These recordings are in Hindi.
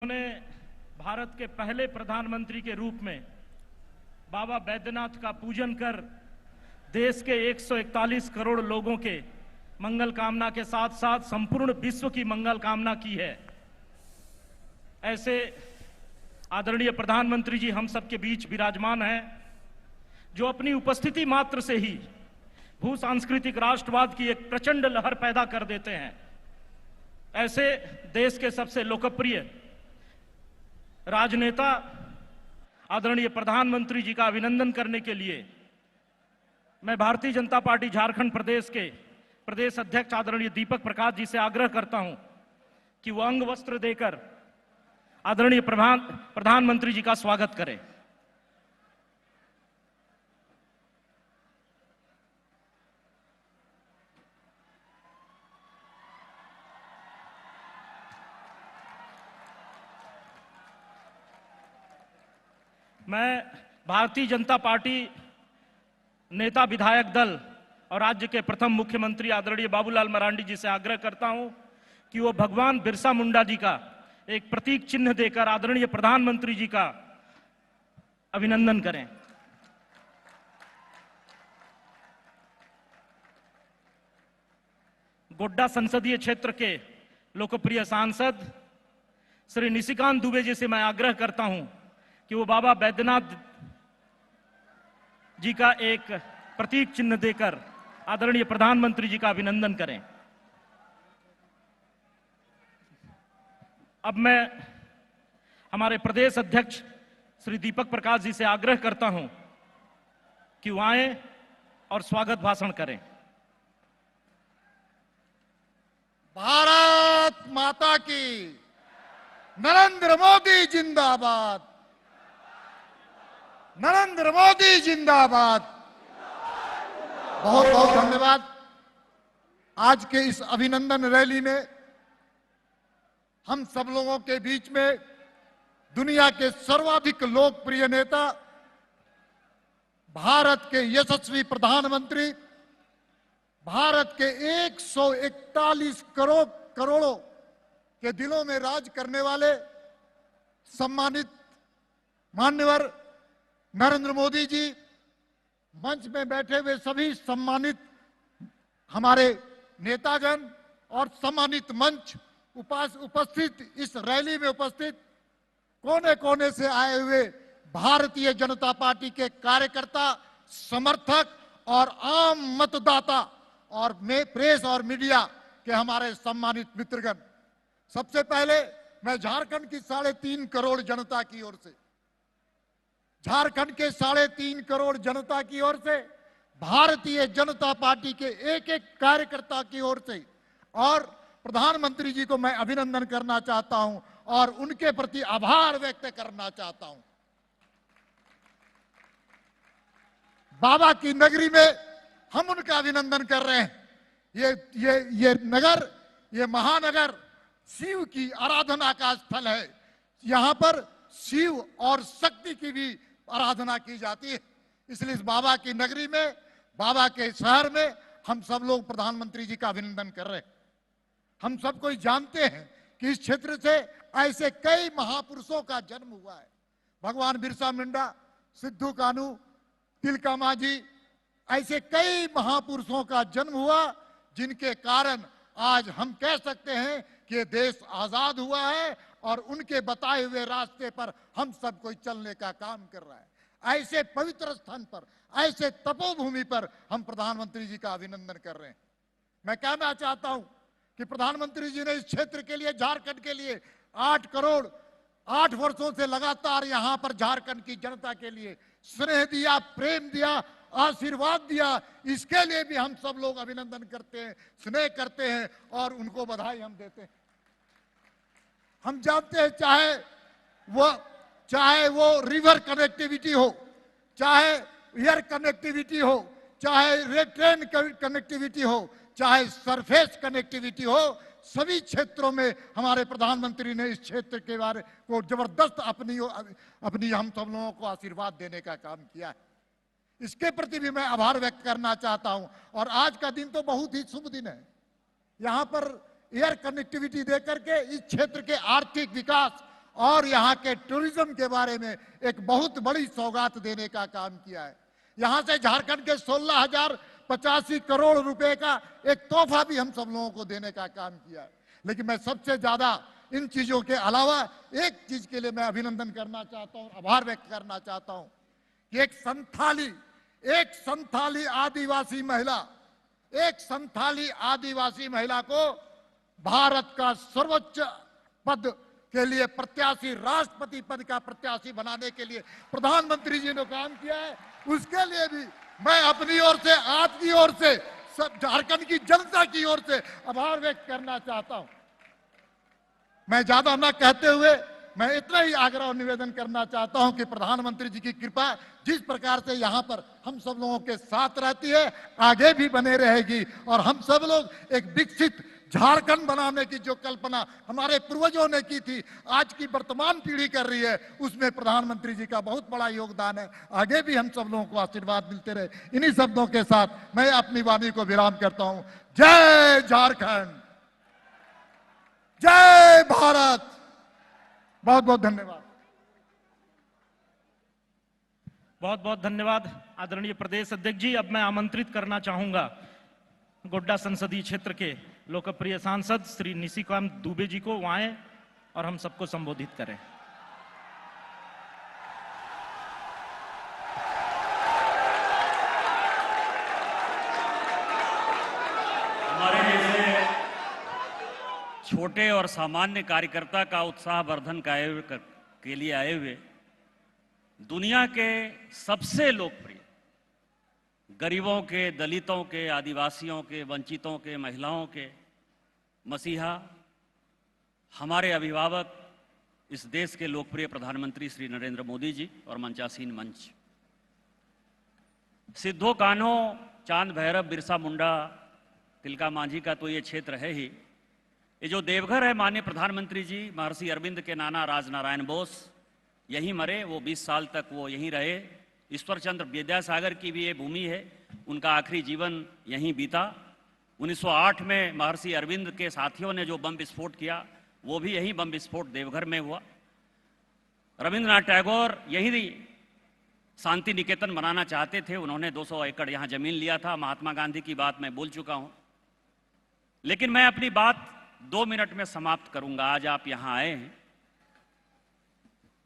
उन्होंने भारत के पहले प्रधानमंत्री के रूप में बाबा बैद्यनाथ का पूजन कर देश के 141 करोड़ लोगों के मंगल कामना के साथ साथ संपूर्ण विश्व की मंगल कामना की है। ऐसे आदरणीय प्रधानमंत्री जी हम सबके बीच विराजमान हैं, जो अपनी उपस्थिति मात्र से ही भू सांस्कृतिक राष्ट्रवाद की एक प्रचंड लहर पैदा कर देते हैं। ऐसे देश के सबसे लोकप्रिय राजनेता आदरणीय प्रधानमंत्री जी का अभिनंदन करने के लिए मैं भारतीय जनता पार्टी झारखंड प्रदेश के प्रदेश अध्यक्ष आदरणीय दीपक प्रकाश जी से आग्रह करता हूं कि वो अंग वस्त्र देकर आदरणीय प्रधानमंत्री जी का स्वागत करें। मैं भारतीय जनता पार्टी नेता विधायक दल और राज्य के प्रथम मुख्यमंत्री आदरणीय बाबूलाल मरांडी जी से आग्रह करता हूं कि वो भगवान बिरसा मुंडा जी का एक प्रतीक चिन्ह देकर आदरणीय प्रधानमंत्री जी का अभिनंदन करें। गोड्डा संसदीय क्षेत्र के लोकप्रिय सांसद श्री निशिकांत दुबे जी से मैं आग्रह करता हूं कि वो बाबा बैद्यनाथ जी का एक प्रतीक चिन्ह देकर आदरणीय प्रधानमंत्री जी का अभिनंदन करें। अब मैं हमारे प्रदेश अध्यक्ष श्री दीपक प्रकाश जी से आग्रह करता हूं कि वो आए और स्वागत भाषण करें। भारत माता की, नरेंद्र मोदी जिंदाबाद, नरेंद्र मोदी जिंदाबाद। बहुत बहुत धन्यवाद। आज के इस अभिनंदन रैली में हम सब लोगों के बीच में दुनिया के सर्वाधिक लोकप्रिय नेता, भारत के यशस्वी प्रधानमंत्री, भारत के 141 करोड़ों के दिलों में राज करने वाले सम्मानित मान्यवर नरेंद्र मोदी जी, मंच में बैठे हुए सभी सम्मानित हमारे नेतागण और सम्मानित मंच उपस्थित इस रैली में उपस्थित कोने कोने से आए हुए भारतीय जनता पार्टी के कार्यकर्ता, समर्थक और आम मतदाता और प्रेस और मीडिया के हमारे सम्मानित मित्रगण, सबसे पहले मैं झारखंड की 3.5 करोड़ जनता की ओर से, झारखंड के 3.5 करोड़ जनता की ओर से, भारतीय जनता पार्टी के एक एक कार्यकर्ता की ओर से और प्रधानमंत्री जी को मैं अभिनंदन करना चाहता हूं और उनके प्रति आभार व्यक्त करना चाहता हूं। बाबा की नगरी में हम उनका अभिनंदन कर रहे हैं। ये नगर, ये महानगर शिव की आराधना का स्थल है। यहां पर शिव और शक्ति की भी आराधना की जाती है। इसलिए इस बाबा की नगरी में, बाबा के शहर में हम सब लोग प्रधानमंत्री जी का अभिनंदन कर रहे हैं। हम सब कोई जानते हैं कि इस क्षेत्र से ऐसे कई महापुरुषों का जन्म हुआ है। भगवान बिरसा मुंडा, सिद्धू कान्हू, तिलका मांझी, ऐसे कई महापुरुषों का जन्म हुआ जिनके कारण आज हम कह सकते हैं कि ये देश आजाद हुआ है और उनके बताए हुए रास्ते पर हम सब कोई चलने का काम कर रहा है। ऐसे पवित्र स्थान पर, ऐसे तपोभूमि पर हम प्रधानमंत्री जी का अभिनंदन कर रहे हैं। मैं कहना चाहता हूं कि प्रधानमंत्री जी ने इस क्षेत्र के लिए, झारखंड के लिए 8 करोड़ 8 वर्षों से लगातार यहां पर झारखंड की जनता के लिए स्नेह दिया, प्रेम दिया, आशीर्वाद दिया। इसके लिए भी हम सब लोग अभिनंदन करते हैं, स्नेह करते हैं और उनको बधाई हम देते हैं। हम जानते हैं चाहे वो रिवर कनेक्टिविटी हो, चाहे एयर कनेक्टिविटी हो, चाहे ट्रेन कनेक्टिविटी हो, चाहे सरफेस कनेक्टिविटी हो, सभी क्षेत्रों में हमारे प्रधानमंत्री ने इस क्षेत्र के बारे को जबरदस्त अपनी हम सब लोगों को आशीर्वाद देने का काम किया है। इसके प्रति भी मैं आभार व्यक्त करना चाहता हूं। और आज का दिन तो बहुत ही शुभ दिन है। यहां पर एयर कनेक्टिविटी देकर के इस क्षेत्र के आर्थिक विकास और यहाँ के टूरिज्म के बारे में एक बहुत बड़ी सौगात देने का काम किया है। यहाँ से झारखंड के 16,085 करोड़ रुपए का एक तोहफा भी हम सब लोगों को देने का काम किया है। लेकिन मैं सबसे ज्यादा इन चीजों के अलावा एक चीज के लिए मैं अभिनंदन करना चाहता हूं, आभार व्यक्त करना चाहता हूं कि एक संथाली आदिवासी महिला को भारत का सर्वोच्च पद के लिए प्रत्याशी, राष्ट्रपति पद का प्रत्याशी बनाने के लिए प्रधानमंत्री जी ने काम किया है। उसके लिए भी मैं अपनी ओर से, आपकी ओर से, सब झारखंड की जनता की ओर से आभार व्यक्त करना चाहता हूं। मैं ज्यादा न कहते हुए मैं इतना ही आग्रह और निवेदन करना चाहता हूं कि प्रधानमंत्री जी की कृपा जिस प्रकार से यहां पर हम सब लोगों के साथ रहती है, आगे भी बने रहेगी और हम सब लोग एक विकसित झारखंड बनाने की जो कल्पना हमारे पूर्वजों ने की थी, आज की वर्तमान पीढ़ी कर रही है, उसमें प्रधानमंत्री जी का बहुत बड़ा योगदान है। आगे भी हम सब लोगों को आशीर्वाद मिलते रहे। इन्हीं शब्दों के साथ मैं अपनी वाणी को विराम करता हूं। जय झारखंड, जय भारत। बहुत बहुत धन्यवाद। बहुत बहुत धन्यवाद आदरणीय प्रदेश अध्यक्ष जी। अब मैं आमंत्रित करना चाहूंगा गोड्डा संसदीय क्षेत्र के लोकप्रिय सांसद श्री निशिकांत दुबे जी को, वो आए और हम सबको संबोधित करें। हमारे जैसे छोटे और सामान्य कार्यकर्ता का उत्साहवर्धन के लिए आए हुए दुनिया के सबसे लोकप्रिय गरीबों के, दलितों के, आदिवासियों के, वंचितों के, महिलाओं के मसीहा, हमारे अभिभावक, इस देश के लोकप्रिय प्रधानमंत्री श्री नरेंद्र मोदी जी और मंचासीन मंच, सिद्धो कान्हो, चांद भैरव, बिरसा मुंडा, तिलका मांझी का तो ये क्षेत्र है ही। ये जो देवघर है, माननीय प्रधानमंत्री जी महर्षि अरविंद के नाना राजनारायण बोस यहीं मरे, वो 20 साल तक वो यहीं रहे। ईश्वर चंद्र विद्यासागर की भी ये भूमि है, उनका आखिरी जीवन यहीं बीता। 1908 में महर्षि अरविंद के साथियों ने जो बम विस्फोट किया, वो भी यहीं बम विस्फोट देवघर में हुआ। रविंद्रनाथ टैगोर यहीं शांति निकेतन बनाना चाहते थे, उन्होंने 200 एकड़ यहाँ जमीन लिया था। महात्मा गांधी की बात मैं बोल चुका हूँ, लेकिन मैं अपनी बात 2 मिनट में समाप्त करूंगा। आज आप यहाँ आए हैं,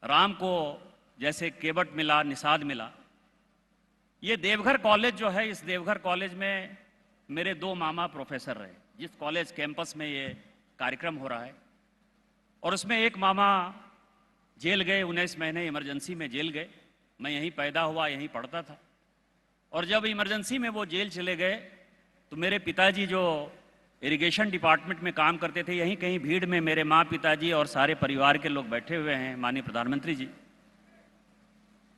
राम को जैसे केवट मिला, निषाद मिला। ये देवघर कॉलेज जो है, इस देवघर कॉलेज में मेरे 2 मामा प्रोफेसर रहे, जिस कॉलेज कैंपस में ये कार्यक्रम हो रहा है। और उसमें एक मामा जेल गए, 19 महीने इमरजेंसी में जेल गए। मैं यहीं पैदा हुआ, यहीं पढ़ता था। और जब इमरजेंसी में वो जेल चले गए तो मेरे पिताजी जो इरिगेशन डिपार्टमेंट में काम करते थे, यहीं कहीं भीड़ में मेरे माँ, पिताजी और सारे परिवार के लोग बैठे हुए हैं, माननीय प्रधानमंत्री जी,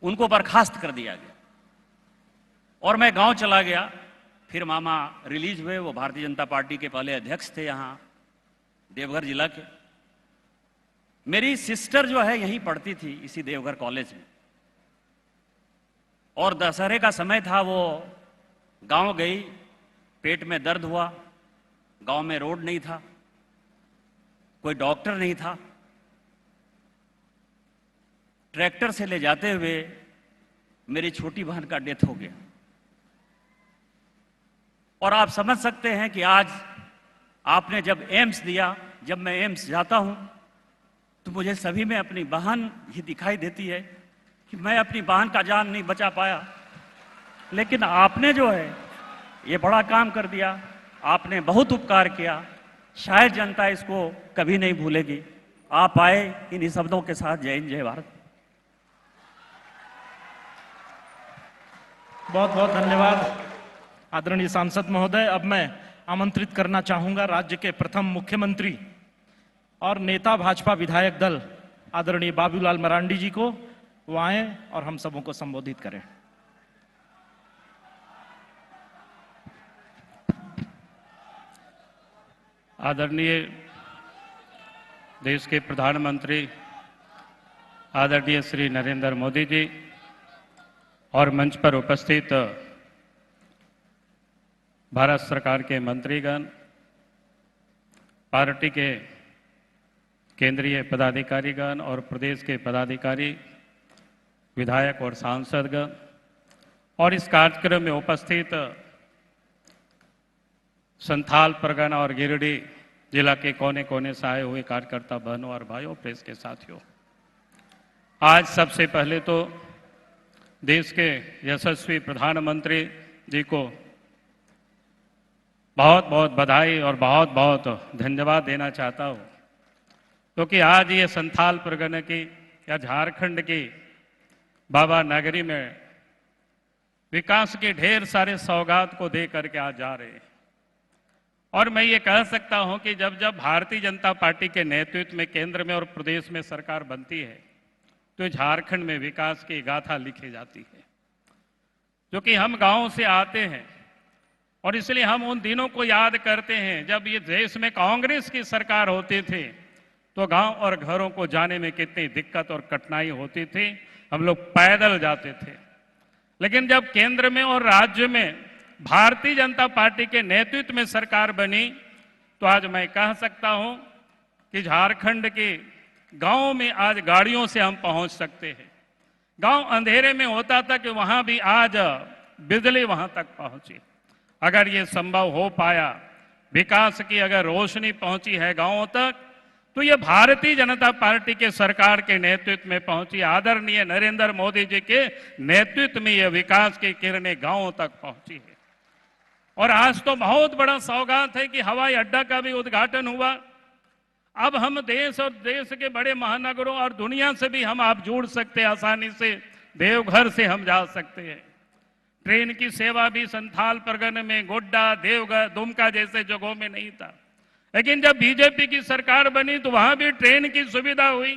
उनको बर्खास्त कर दिया गया और मैं गांव चला गया। फिर मामा रिलीज हुए, वो भारतीय जनता पार्टी के पहले अध्यक्ष थे यहाँ देवघर जिला के। मेरी सिस्टर जो है यहीं पढ़ती थी, इसी देवघर कॉलेज में। और दशहरे का समय था, वो गांव गई, पेट में दर्द हुआ, गांव में रोड नहीं था, कोई डॉक्टर नहीं था। ट्रैक्टर से ले जाते हुए मेरी छोटी बहन का डेथ हो गया। और आप समझ सकते हैं कि आज आपने जब एम्स दिया, जब मैं एम्स जाता हूं तो मुझे सभी में अपनी बहन ही दिखाई देती है कि मैं अपनी बहन का जान नहीं बचा पाया, लेकिन आपने जो है ये बड़ा काम कर दिया। आपने बहुत उपकार किया, शायद जनता इसको कभी नहीं भूलेगी। आप आए इन्हीं शब्दों के साथ। जय हिंद, जय भारत। बहुत बहुत धन्यवाद आदरणीय सांसद महोदय। अब मैं आमंत्रित करना चाहूंगा राज्य के प्रथम मुख्यमंत्री और नेता भाजपा विधायक दल आदरणीय बाबूलाल मरांडी जी को, वो आए और हम सबों को संबोधित करें। आदरणीय देश के प्रधानमंत्री आदरणीय श्री नरेंद्र मोदी जी और मंच पर उपस्थित भारत सरकार के मंत्रीगण, पार्टी के केंद्रीय पदाधिकारीगण और प्रदेश के पदाधिकारी, विधायक और सांसदगण और इस कार्यक्रम में उपस्थित संथाल परगना और गिरिडीह जिला के कोने कोने से आए हुए कार्यकर्ता बहनों और भाइयों, प्रेस के साथियों, आज सबसे पहले तो देश के यशस्वी प्रधानमंत्री जी को बहुत बहुत बधाई और बहुत बहुत धन्यवाद देना चाहता हूँ, क्योंकि आज ये संथाल परगना की या झारखंड की बाबा नगरी में विकास के ढेर सारे सौगात को दे करके आज जा रहे हैं। और मैं ये कह सकता हूं कि जब जब भारतीय जनता पार्टी के नेतृत्व में केंद्र में और प्रदेश में सरकार बनती है तो झारखंड में विकास की गाथा लिखी जाती है, क्योंकि हम गांव से आते हैं और इसलिए हम उन दिनों को याद करते हैं जब ये देश में कांग्रेस की सरकार होती थी तो गांव और घरों को जाने में कितनी दिक्कत और कठिनाई होती थी, हम लोग पैदल जाते थे। लेकिन जब केंद्र में और राज्य में भारतीय जनता पार्टी के नेतृत्व में सरकार बनी तो आज मैं कह सकता हूं कि झारखंड के गांव में आज गाड़ियों से हम पहुंच सकते हैं। गांव अंधेरे में होता था कि वहां भी आज बिजली वहां तक पहुंची। अगर ये संभव हो पाया, विकास की अगर रोशनी पहुंची है गांवों तक, तो ये भारतीय जनता पार्टी के सरकार के नेतृत्व में पहुंची। आदरणीय नरेंद्र मोदी जी के नेतृत्व में ये विकास की किरणें गांवों तक पहुंची है। और आज तो बहुत बड़ा सौगात है कि हवाई अड्डा का भी उद्घाटन हुआ। अब हम देश और देश के बड़े महानगरों और दुनिया से भी हम आप जुड़ सकते हैं आसानी से। देवघर से हम जा सकते हैं। ट्रेन की सेवा भी संथाल परगना में गोड्डा, देवघर, दुमका जैसे जगहों में नहीं था, लेकिन जब बीजेपी की सरकार बनी तो वहां भी ट्रेन की सुविधा हुई।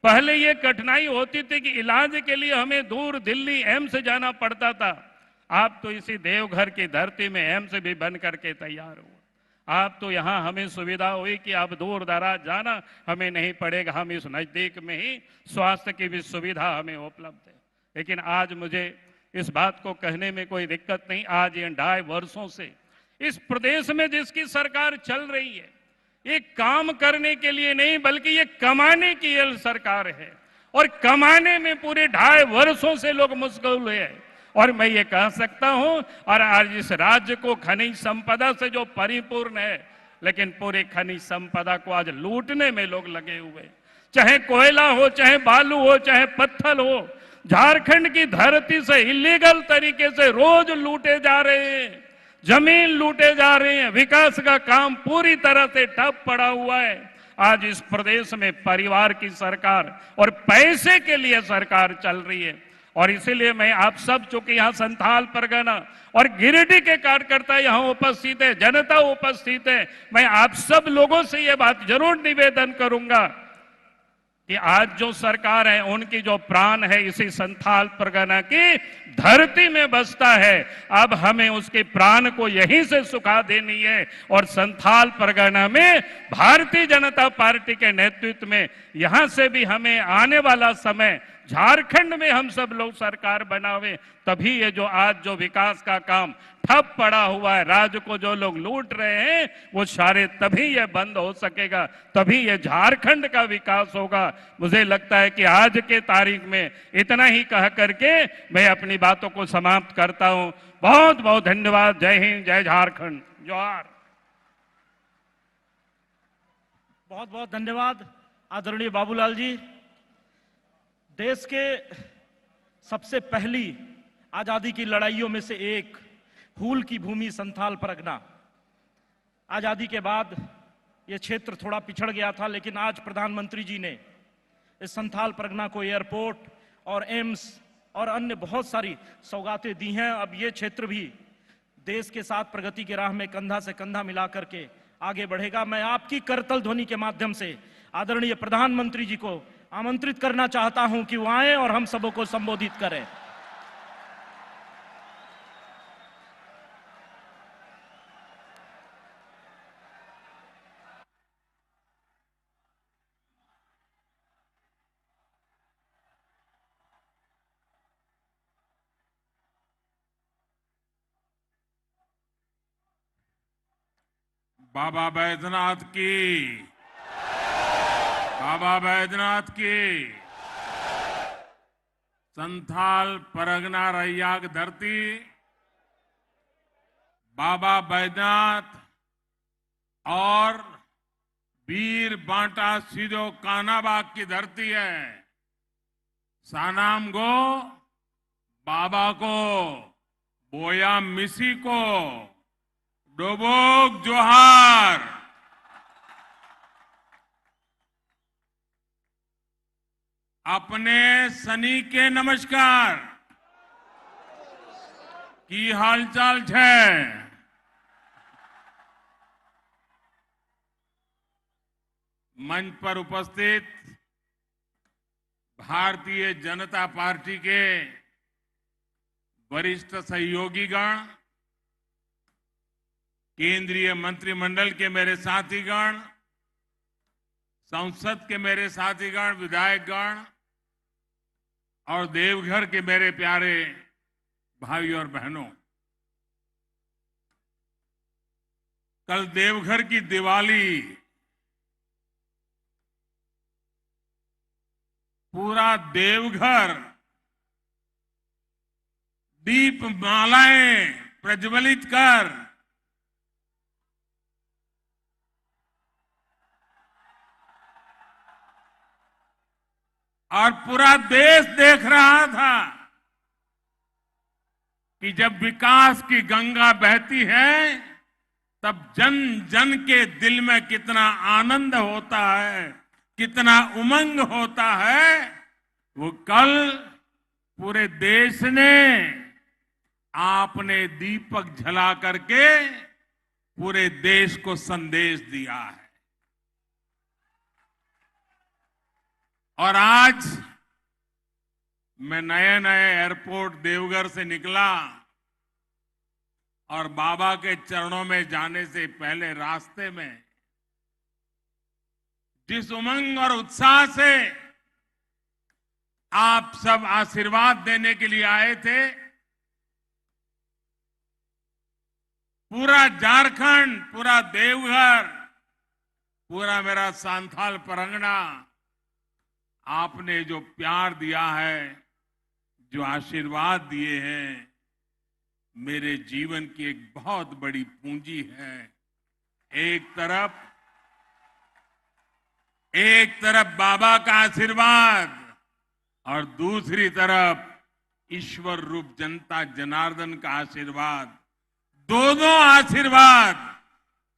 पहले ये कठिनाई होती थी कि इलाज के लिए हमें दूर दिल्ली एम्स जाना पड़ता था। आप तो इसी देवघर की धरती में एम्स भी बन करके तैयार हुआ। आप तो यहाँ हमें सुविधा हुई कि अब दूर दराज जाना हमें नहीं पड़ेगा, हम इस नजदीक में ही स्वास्थ्य की भी सुविधा हमें उपलब्ध है। लेकिन आज मुझे इस बात को कहने में कोई दिक्कत नहीं, आज इन 2.5 वर्षों से इस प्रदेश में जिसकी सरकार चल रही है, ये काम करने के लिए नहीं बल्कि ये कमाने की ये सरकार है। और कमाने में पूरे 2.5 वर्षों से लोग मशगूल है। और मैं ये कह सकता हूं, और आज इस राज्य को खनिज संपदा से जो परिपूर्ण है, लेकिन पूरे खनिज संपदा को आज लूटने में लोग लगे हुए, चाहे कोयला हो, चाहे बालू हो, चाहे पत्थर हो, झारखंड की धरती से इलीगल तरीके से रोज लूटे जा रहे हैं, जमीन लूटे जा रहे हैं। विकास का काम पूरी तरह से ठप पड़ा हुआ है। आज इस प्रदेश में परिवार की सरकार और पैसे के लिए सरकार चल रही है। और इसीलिए मैं आप सब, चूंकि यहाँ संथाल परगना और गिरिडीह के कार्यकर्ता यहाँ उपस्थित है, जनता उपस्थित है, मैं आप सब लोगों से ये बात जरूर निवेदन करूंगा कि आज जो सरकार है उनकी जो प्राण है इसी संथाल परगना की धरती में बसता है। अब हमें उसके प्राण को यहीं से सुखा देनी है। और संथाल परगना में भारतीय जनता पार्टी के नेतृत्व में यहां से भी हमें आने वाला समय झारखंड में हम सब लोग सरकार बनावे, तभी ये जो आज जो विकास का काम ठप पड़ा हुआ है, राज्य को जो लोग लूट रहे हैं, वो सारे तभी ये बंद हो सकेगा, तभी ये झारखंड का विकास होगा। मुझे लगता है कि आज के तारीख में इतना ही कह करके मैं अपनी बातों को समाप्त करता हूं। बहुत बहुत धन्यवाद। जय हिंद, जय झारखंड, जोहार। बहुत बहुत धन्यवाद आदरणीय बाबूलाल जी। देश के सबसे पहली आजादी की लड़ाइयों में से एक हूल की भूमि संथाल परगना। आजादी के बाद ये क्षेत्र थोड़ा पिछड़ गया था, लेकिन आज प्रधानमंत्री जी ने इस संथाल परगना को एयरपोर्ट और एम्स और अन्य बहुत सारी सौगातें दी हैं। अब ये क्षेत्र भी देश के साथ प्रगति की राह में कंधा से कंधा मिला करके आगे बढ़ेगा। मैं आपकी करतल ध्वनि के माध्यम से आदरणीय प्रधानमंत्री जी को आमंत्रित करना चाहता हूं कि वो आए और हम सबों को संबोधित करें। बाबा बैद्यनाथ की, बाबा बैद्यनाथ की संथाल परगना रैया की धरती बाबा बैद्यनाथ और वीर बांटा सिद्धो कानाबाग की धरती है। सानाम गो बाबा को बोया मिसी को डोबोक जोहार। अपने सनी के नमस्कार की हालचाल है। मंच पर उपस्थित भारतीय जनता पार्टी के वरिष्ठ सहयोगीगण, केंद्रीय मंत्रिमंडल के मेरे साथीगण, संसद के मेरे साथीगण, विधायकगण और देवघर के मेरे प्यारे भाई और बहनों, कल देवघर की दिवाली पूरा देवघर दीप मालाएं प्रज्वलित कर और पूरा देश देख रहा था कि जब विकास की गंगा बहती है तब जन जन के दिल में कितना आनंद होता है, कितना उमंग होता है। वो कल पूरे देश ने आपने दीपक जला करके पूरे देश को संदेश दिया है। और आज मैं नए नए एयरपोर्ट देवघर से निकला और बाबा के चरणों में जाने से पहले रास्ते में जिस उमंग और उत्साह से आप सब आशीर्वाद देने के लिए आए थे, पूरा झारखंड, पूरा देवघर, पूरा मेरा सांथाल परगना, आपने जो प्यार दिया है, जो आशीर्वाद दिए हैं, मेरे जीवन की एक बहुत बड़ी पूंजी है। एक तरफ बाबा का आशीर्वाद और दूसरी तरफ ईश्वर रूप जनता जनार्दन का आशीर्वाद। दोनों आशीर्वाद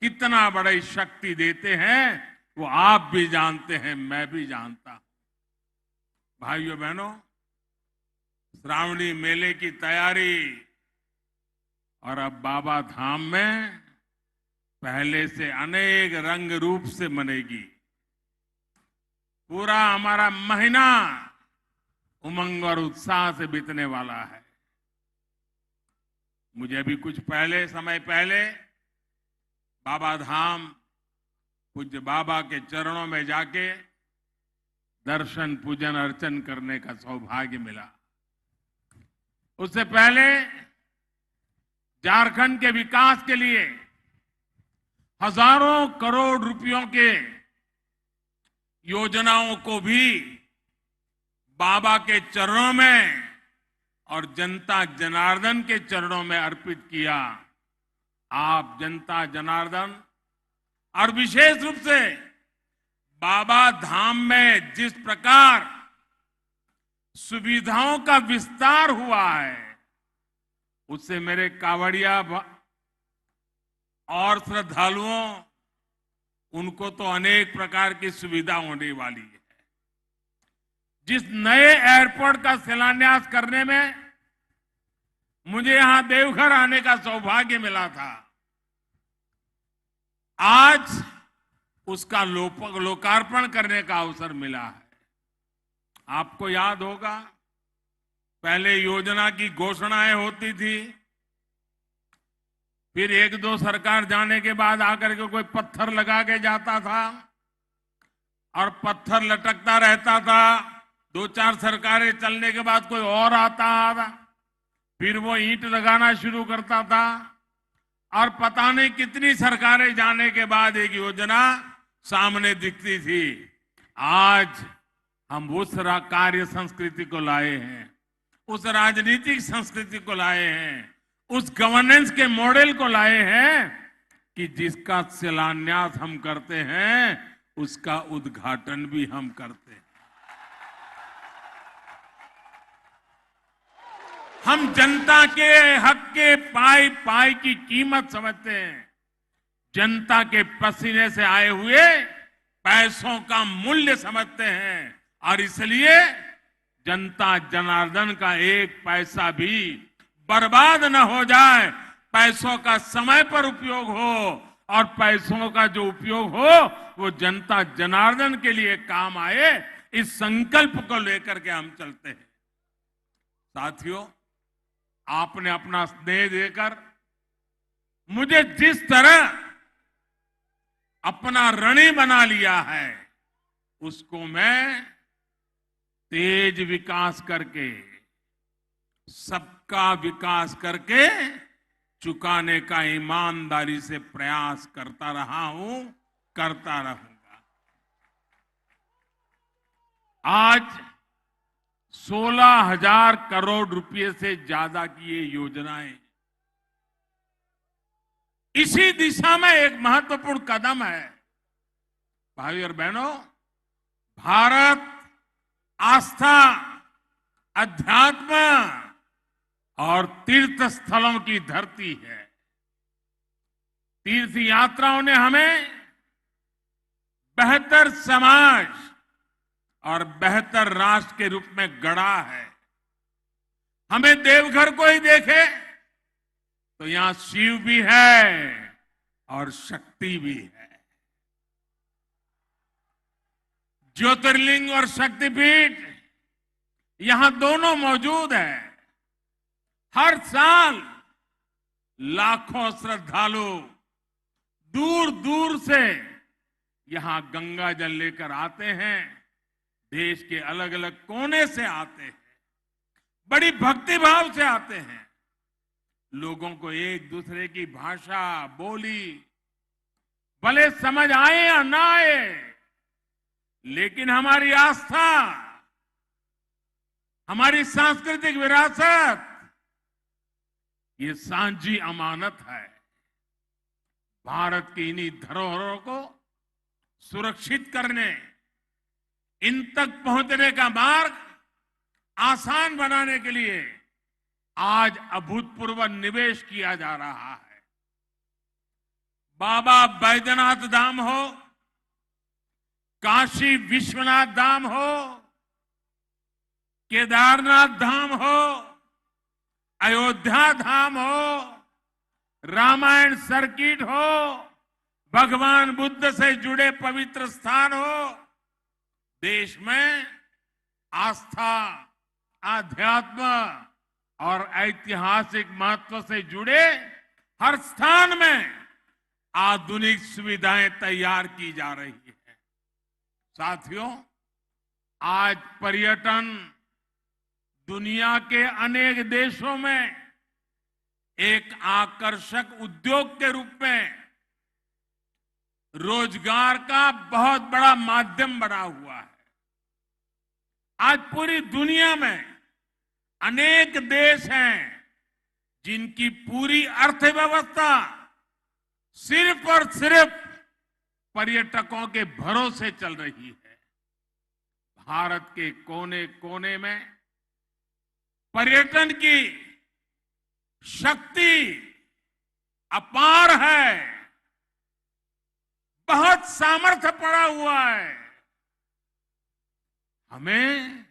कितना बड़ी शक्ति देते हैं वो आप भी जानते हैं, मैं भी जानता हूं। भाइयों बहनों, श्रावणी मेले की तैयारी और अब बाबा धाम में पहले से अनेक रंग रूप से मनेगी। पूरा हमारा महीना उमंग और उत्साह से बीतने वाला है। मुझे अभी कुछ समय पहले बाबा धाम पूज्य बाबा के चरणों में जाके दर्शन पूजन अर्चन करने का सौभाग्य मिला। उससे पहले झारखंड के विकास के लिए हजारों करोड़ रुपयों के योजनाओं को भी बाबा के चरणों में और जनता जनार्दन के चरणों में अर्पित किया। आप जनता जनार्दन और विशेष रूप से बाबा धाम में जिस प्रकार सुविधाओं का विस्तार हुआ है, उससे मेरे कांवड़िया और श्रद्धालुओं, उनको तो अनेक प्रकार की सुविधा होने वाली है। जिस नए एयरपोर्ट का शिलान्यास करने में मुझे यहां देवघर आने का सौभाग्य मिला था, आज उसका लोकार्पण करने का अवसर मिला है। आपको याद होगा, पहले योजना की घोषणाएं होती थी, फिर एक दो सरकार जाने के बाद आकर के कोई पत्थर लगा के जाता था और पत्थर लटकता रहता था। दो चार सरकारें चलने के बाद कोई और आता था, फिर वो ईंट लगाना शुरू करता था और पता नहीं कितनी सरकारें जाने के बाद एक योजना सामने दिखती थी। आज हम उस कार्य संस्कृति को लाए हैं, उस राजनीतिक संस्कृति को लाए हैं, उस गवर्नेंस के मॉडल को लाए हैं कि जिसका शिलान्यास हम करते हैं उसका उद्घाटन भी हम करते हैं। हम जनता के हक के पाई पाई की कीमत समझते हैं, जनता के पसीने से आए हुए पैसों का मूल्य समझते हैं और इसलिए जनता जनार्दन का एक पैसा भी बर्बाद न हो जाए, पैसों का समय पर उपयोग हो और पैसों का जो उपयोग हो वो जनता जनार्दन के लिए काम आए, इस संकल्प को लेकर के हम चलते हैं। साथियों, आपने अपना स्नेह देकर मुझे जिस तरह अपना ऋणी बना लिया है उसको मैं तेज विकास करके, सबका विकास करके चुकाने का ईमानदारी से प्रयास करता रहा हूं, करता रहूंगा। आज 16,000 करोड़ रुपए से ज्यादा की ये योजनाएं इसी दिशा में एक महत्वपूर्ण कदम है। भाई और बहनों, भारत आस्था, अध्यात्म और तीर्थ स्थलों की धरती है। तीर्थ यात्राओं ने हमें बेहतर समाज और बेहतर राष्ट्र के रूप में गढ़ा है। हमें देवघर को ही देखे तो यहां शिव भी है और शक्ति भी है। ज्योतिर्लिंग और शक्तिपीठ यहां दोनों मौजूद है। हर साल लाखों श्रद्धालु दूर दूर से यहां गंगा जल लेकर आते हैं, देश के अलग अलग कोने से आते हैं, बड़ी भक्ति भाव से आते हैं। लोगों को एक दूसरे की भाषा, बोली भले समझ आए या ना आए, लेकिन हमारी आस्था, हमारी सांस्कृतिक विरासत ये सांझी अमानत है। भारत की इन्हीं धरोहरों को सुरक्षित करने, इन तक पहुंचने का मार्ग आसान बनाने के लिए आज अभूतपूर्व निवेश किया जा रहा है। बाबा बैद्यनाथ धाम हो, काशी विश्वनाथ धाम हो, केदारनाथ धाम हो, अयोध्या धाम हो, रामायण सर्किट हो, भगवान बुद्ध से जुड़े पवित्र स्थान हो, देश में आस्था, आध्यात्म और ऐतिहासिक महत्व से जुड़े हर स्थान में आधुनिक सुविधाएं तैयार की जा रही है। साथियों, आज पर्यटन दुनिया के अनेक देशों में एक आकर्षक उद्योग के रूप में रोजगार का बहुत बड़ा माध्यम बना हुआ है। आज पूरी दुनिया में अनेक देश हैं जिनकी पूरी अर्थव्यवस्था सिर्फ और सिर्फ पर्यटकों के भरोसे चल रही है। भारत के कोने कोने में पर्यटन की शक्ति अपार है, बहुत सामर्थ्य पड़ा हुआ है। हमें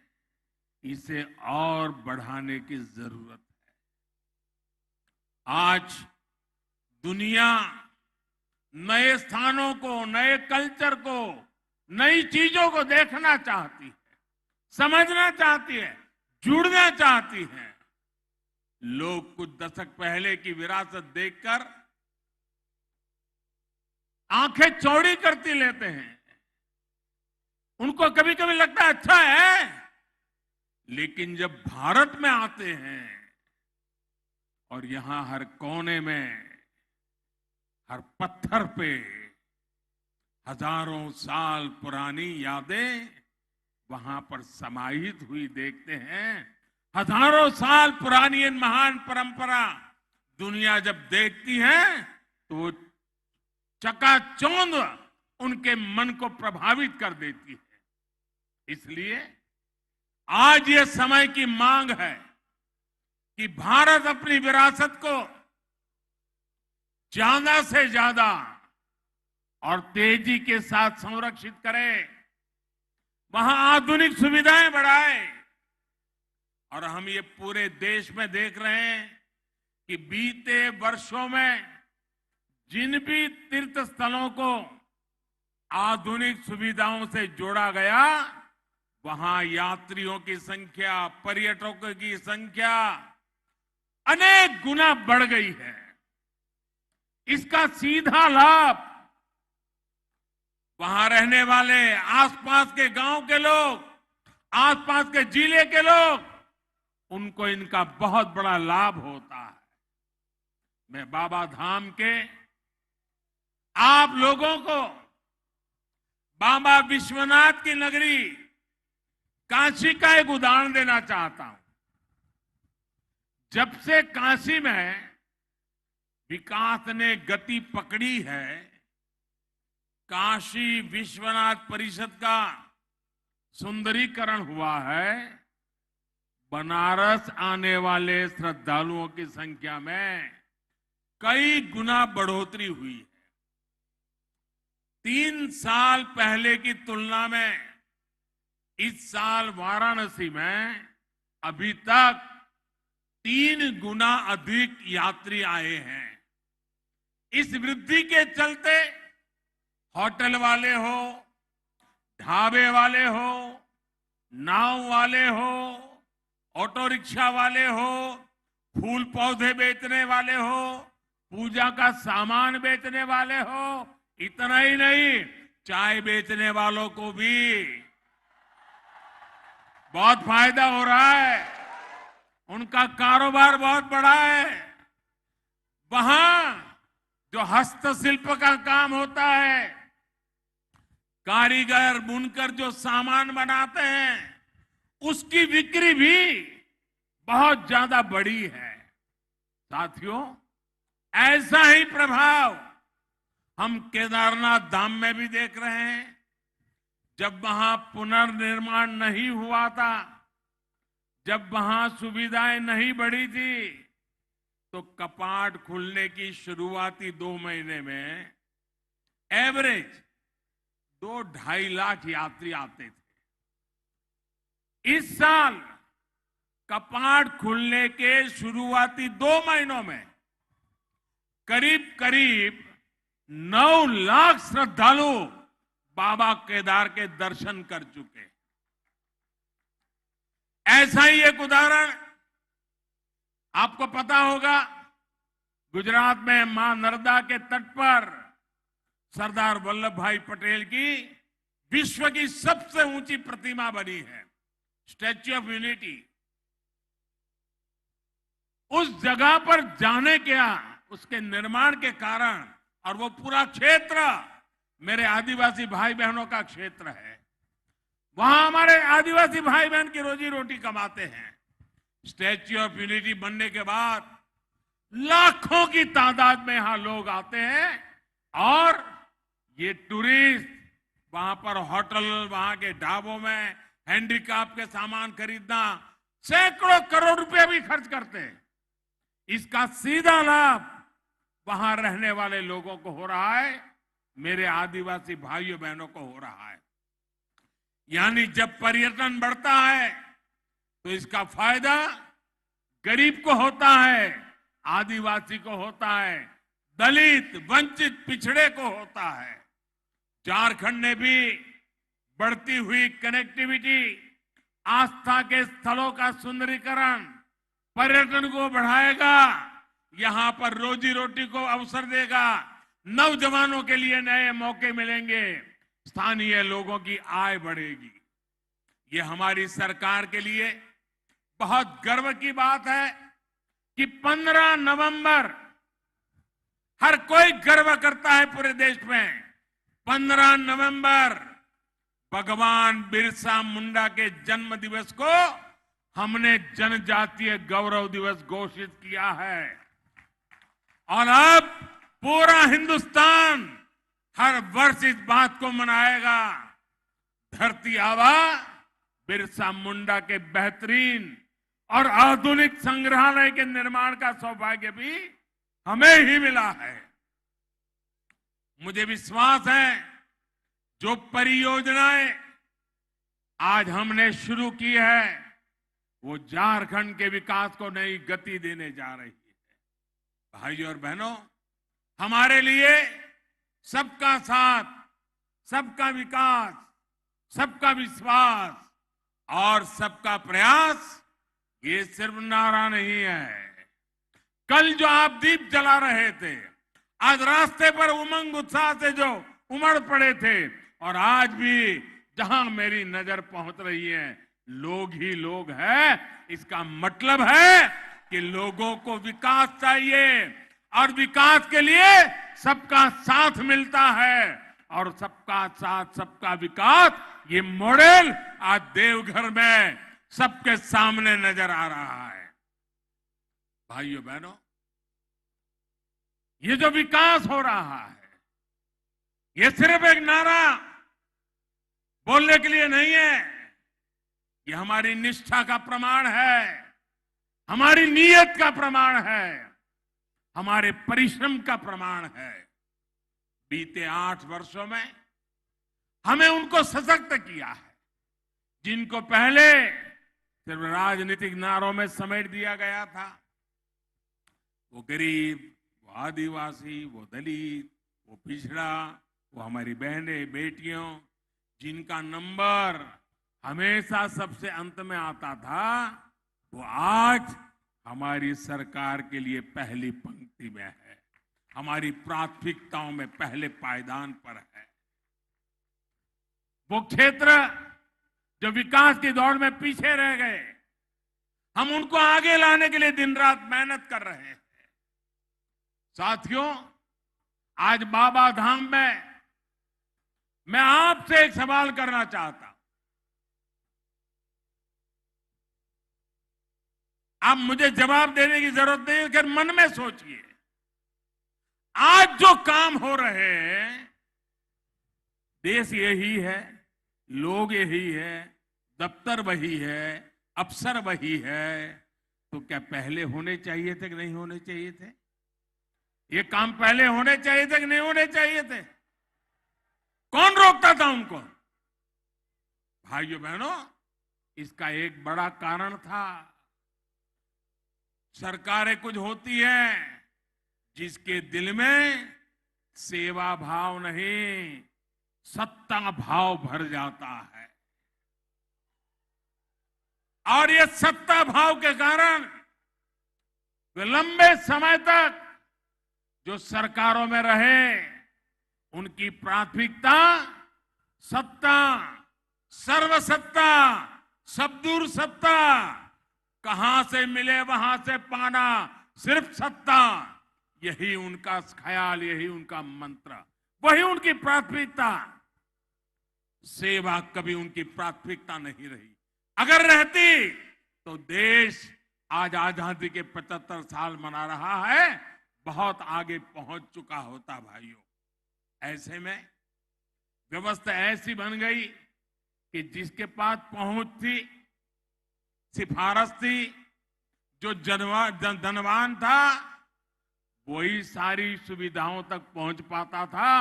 इसे और बढ़ाने की जरूरत है। आज दुनिया नए स्थानों को, नए कल्चर को, नई चीजों को देखना चाहती है, समझना चाहती है, जुड़ना चाहती है। लोग कुछ दशक पहले की विरासत देखकर आंखें चौड़ी करती लेते हैं। उनको कभी कभी लगता है अच्छा है, लेकिन जब भारत में आते हैं और यहां हर कोने में, हर पत्थर पे, हजारों साल पुरानी यादें वहां पर समाहित हुई देखते हैं। हजारों साल पुरानी इन महान परंपरा दुनिया जब देखती है तो वो चकाचौंध उनके मन को प्रभावित कर देती है। इसलिए आज ये समय की मांग है कि भारत अपनी विरासत को ज्यादा से ज्यादा और तेजी के साथ संरक्षित करे, वहां आधुनिक सुविधाएं बढ़ाए। और हम ये पूरे देश में देख रहे हैं कि बीते वर्षों में जिन भी तीर्थ स्थलों को आधुनिक सुविधाओं से जोड़ा गया, वहां यात्रियों की संख्या, पर्यटकों की संख्या अनेक गुना बढ़ गई है। इसका सीधा लाभ वहां रहने वाले आसपास के गांव के लोग, आसपास के जिले के लोग, उनको इनका बहुत बड़ा लाभ होता है। मैं बाबा धाम के आप लोगों को बाबा विश्वनाथ की नगरी काशी का एक उदाहरण देना चाहता हूं। जब से काशी में विकास ने गति पकड़ी है, काशी विश्वनाथ परिषद का सुंदरीकरण हुआ है, बनारस आने वाले श्रद्धालुओं की संख्या में कई गुना बढ़ोतरी हुई है। 3 साल पहले की तुलना में इस साल वाराणसी में अभी तक 3 गुना अधिक यात्री आए हैं। इस वृद्धि के चलते होटल वाले हो, ढाबे वाले हो, नाव वाले हो, ऑटो रिक्शा वाले हो, फूल पौधे बेचने वाले हो, पूजा का सामान बेचने वाले हो, इतना ही नहीं, चाय बेचने वालों को भी बहुत फायदा हो रहा है। उनका कारोबार बहुत बड़ा है। वहां जो हस्तशिल्प का काम होता है, कारीगर बुनकर जो सामान बनाते हैं, उसकी बिक्री भी बहुत ज्यादा बड़ी है। साथियों, ऐसा ही प्रभाव हम केदारनाथ धाम में भी देख रहे हैं। जब वहां पुनर्निर्माण नहीं हुआ था, जब वहां सुविधाएं नहीं बढ़ी थी, तो कपाट खुलने की शुरुआती 2 महीने में एवरेज 2-2.5 लाख यात्री आते थे। इस साल कपाट खुलने के शुरुआती 2 महीनों में करीब करीब 9 लाख श्रद्धालु बाबा केदार के दर्शन कर चुके। ऐसा ही एक उदाहरण आपको पता होगा, गुजरात में मां नर्मदा के तट पर सरदार वल्लभ भाई पटेल की विश्व की सबसे ऊंची प्रतिमा बनी है, स्टैच्यू ऑफ यूनिटी। उस जगह पर जाने क्या, उसके निर्माण के कारण, और वो पूरा क्षेत्र मेरे आदिवासी भाई बहनों का क्षेत्र है। वहां हमारे आदिवासी भाई बहन की रोजी रोटी कमाते हैं। स्टैच्यू ऑफ यूनिटी बनने के बाद लाखों की तादाद में यहां लोग आते हैं, और ये टूरिस्ट वहां पर होटल, वहां के ढाबों में हैंडीक्राफ्ट के सामान खरीदना, सैकड़ों करोड़ रुपए भी खर्च करते हैं। इसका सीधा लाभ वहां रहने वाले लोगों को हो रहा है, मेरे आदिवासी भाइयों बहनों को हो रहा है। यानी जब पर्यटन बढ़ता है तो इसका फायदा गरीब को होता है, आदिवासी को होता है, दलित, वंचित, पिछड़े को होता है। झारखंड ने भी बढ़ती हुई कनेक्टिविटी, आस्था के स्थलों का सुंदरीकरण, पर्यटन को बढ़ाएगा, यहां पर रोजी रोटी को अवसर देगा, नौजवानों के लिए नए मौके मिलेंगे, स्थानीय लोगों की आय बढ़ेगी। ये हमारी सरकार के लिए बहुत गर्व की बात है कि 15 नवंबर हर कोई गर्व करता है पूरे देश में 15 नवंबर भगवान बिरसा मुंडा के जन्म दिवस को हमने जनजातीय गौरव दिवस घोषित किया है और अब पूरा हिंदुस्तान हर वर्ष इस बात को मनाएगा। धरती आबा बिरसा मुंडा के बेहतरीन और आधुनिक संग्रहालय के निर्माण का सौभाग्य भी हमें ही मिला है। मुझे विश्वास है जो परियोजनाएं आज हमने शुरू की है वो झारखंड के विकास को नई गति देने जा रही है। भाइयों और बहनों, हमारे लिए सबका साथ, सबका विकास, सबका विश्वास और सबका प्रयास ये सिर्फ नारा नहीं है। कल जो आप दीप जला रहे थे, आज रास्ते पर उमंग उत्साह से जो उमड़ पड़े थे और आज भी जहां मेरी नजर पहुंच रही है लोग ही लोग हैं, इसका मतलब है कि लोगों को विकास चाहिए और विकास के लिए सबका साथ मिलता है और सबका साथ सबका विकास ये मॉडल आज देवघर में सबके सामने नजर आ रहा है। भाइयों बहनों, ये जो विकास हो रहा है ये सिर्फ एक नारा बोलने के लिए नहीं है, ये हमारी निष्ठा का प्रमाण है, हमारी नीयत का प्रमाण है, हमारे परिश्रम का प्रमाण है। बीते 8 वर्षों में हमें उनको सशक्त किया है जिनको पहले सिर्फ राजनीतिक नारों में समेट दिया गया था। वो गरीब, वो आदिवासी, वो दलित, वो पिछड़ा, वो हमारी बहनें बेटियों जिनका नंबर हमेशा सबसे अंत में आता था, वो आज हमारी सरकार के लिए पहली पंक्ति में है, हमारी प्राथमिकताओं में पहले पायदान पर है। वो क्षेत्र जो विकास की दौड़ में पीछे रह गए, हम उनको आगे लाने के लिए दिन रात मेहनत कर रहे हैं। साथियों, आज बाबा धाम में मैं आपसे एक सवाल करना चाहता हूं। आप मुझे जवाब देने की जरूरत नहीं है, लेकिन मन में सोचिए, आज जो काम हो रहे हैं, देश यही है, लोग यही है, दफ्तर वही है, अफसर वही है, तो क्या पहले होने चाहिए थे कि नहीं होने चाहिए थे? ये काम पहले होने चाहिए थे कि नहीं होने चाहिए थे? कौन रोकता था उनको? भाइयों बहनों, इसका एक बड़ा कारण था, सरकारें कुछ होती हैं जिसके दिल में सेवा भाव नहीं, सत्ता भाव भर जाता है और ये सत्ता भाव के कारण वे लंबे समय तक जो सरकारों में रहे उनकी प्राथमिकता सत्ता, सर्वसत्ता, सबदूर सत्ता, कहां से मिले वहां से पाना, सिर्फ सत्ता, यही उनका ख्याल, यही उनका मंत्र, वही उनकी प्राथमिकता। सेवा कभी उनकी प्राथमिकता नहीं रही। अगर रहती तो देश आज आजादी के 75 साल मना रहा है, बहुत आगे पहुंच चुका होता। भाइयों, ऐसे में व्यवस्था ऐसी बन गई कि जिसके पास पहुंच थी, सिफारिश थी, जो धनवान था वही सारी सुविधाओं तक पहुंच पाता था